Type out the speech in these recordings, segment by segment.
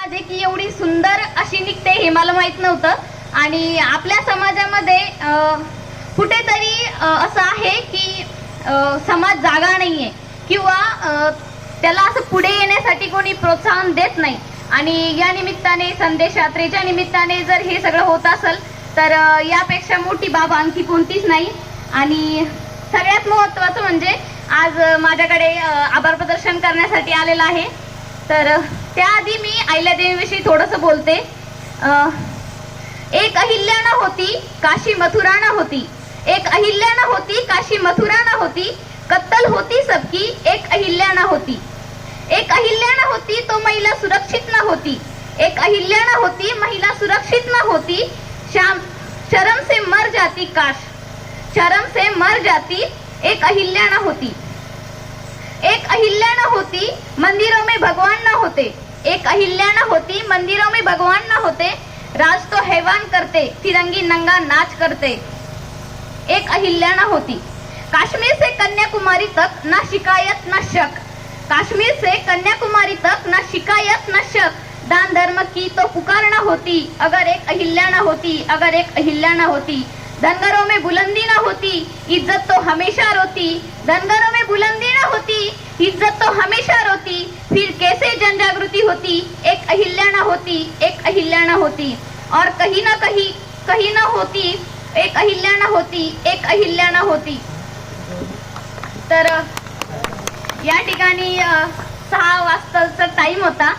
माझे की एवढी सुंदर अशी निघते हे मला माहित नव्हतं। आणि आपल्या समाजामध्ये कुठेतरी असं आहे की समाज जागा नाहीये किंवा त्याला असं पुढे येण्यासाठी कोणी प्रोत्साहन देत नाही। आणि या निमित्ताने संदेश यात्रेच्या निमित्ताने जर हे सगळं होत असेल तर यापेक्षा मोठी बाब आणखी कोणतीच नाही। आणि सगळ्यात महत्त्वाचं म्हणजे आज माझ्याकडे आभार प्रदर्शन करण्यासाठी आलेला आहे। तर त्याआधी मी अहिल्यादेवीविषयी थोडंसं बोलते। एक अहिल्या न होती काशी मथुरा न होती, एक अहिल्या न होती काशी मथुरा न होती, कत्तल होती सबकी एक अहिल्या न होती। एक अहिल्या न होती तो महिला सुरक्षित न होती, एक अहिल्या न होती महिला सुरक्षित न होती, शर्म से मर जाती काश, शर्म से मर जाती एक अहिल्या न होती। एक अहिल्या न होती मंदिरों में भगवान न होते, एक अहिल्या न होती मंदिरों में भगवान न होते, राज तो हैवान करते फिरंगी नंगा नाच करते। एक अहिल्या न होती। कश्मीर से कन्याकुमारी तक ना शिकायत न शक, कश्मीर से कन्याकुमारी तक ना शिकायत न शक, दान धर्म की तो पुकार न होती अगर एक अहिल्या न होती, अगर एक अहिल्या न होती। धनगरों में बुलंदी न होती इज्जत तो हमेशा रोती, धनगरों में बुलंदी न होती इज्जत तो हमेशा रोती, फिर कैसे जन जागृति होती एक अहिल्या न होती, एक अहिल्या न होती। और कहीं न होती एक अहिल्या न होती, एक अहिल्या न होती। तर या ठिकाणी 6 वाजताचा टाइम होता,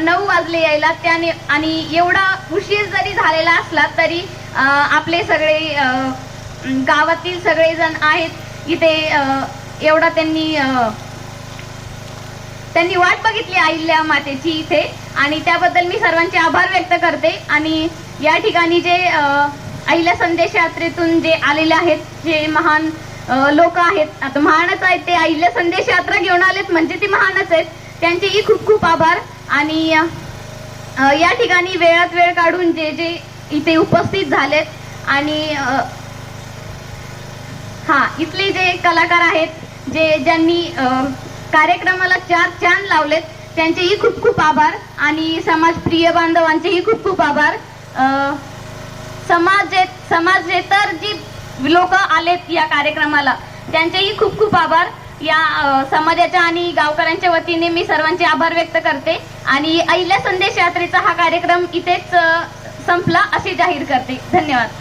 9 वाजले यायला त्याने। आणि एवढा उशीर जरी झालेला असला तरी आपले सगळे गावातील सगळेजण आहेत इथे, एवढा त्यांनी वाट बघितली अहिल्या मातेची इथे, आणि त्याबद्दल मी सर्वांचे आभार व्यक्त करते। आणि या ठिकाणी जे अहिल्या संदेश यात्रेतून जे आलेले आहेत, जे महान लोक आहेत, आता महानच आहेत ते, अहिल्या संदेश यात्रा घेऊन आलेत म्हणजे ते महानच आहेत, त्यांचेही खूप खूप आभार। आणि या ठिकाणी वेळात वेळ काढून जे जे इथे उपस्थित झालेत, आणि इथले जे कलाकार आहेत ज्यांनी कार्यक्रमाला 4 चांद लावलेत, त्यांचेही खूप खूप आभार। आणि समाजप्रिय बांधवांचेही खूप खूप आभार। समाजेतर जी लोक आलेत या कार्यक्रमाला त्यांचेही खूप खूप आभार। या समाजाच्या आणि गावकऱ्यांच्या वतीने मी सर्वांचे आभार व्यक्त करते। आणि अहिल्या संदेश यात्रेचा हा कार्यक्रम इथेच संपला असे जाहीर करते। धन्यवाद।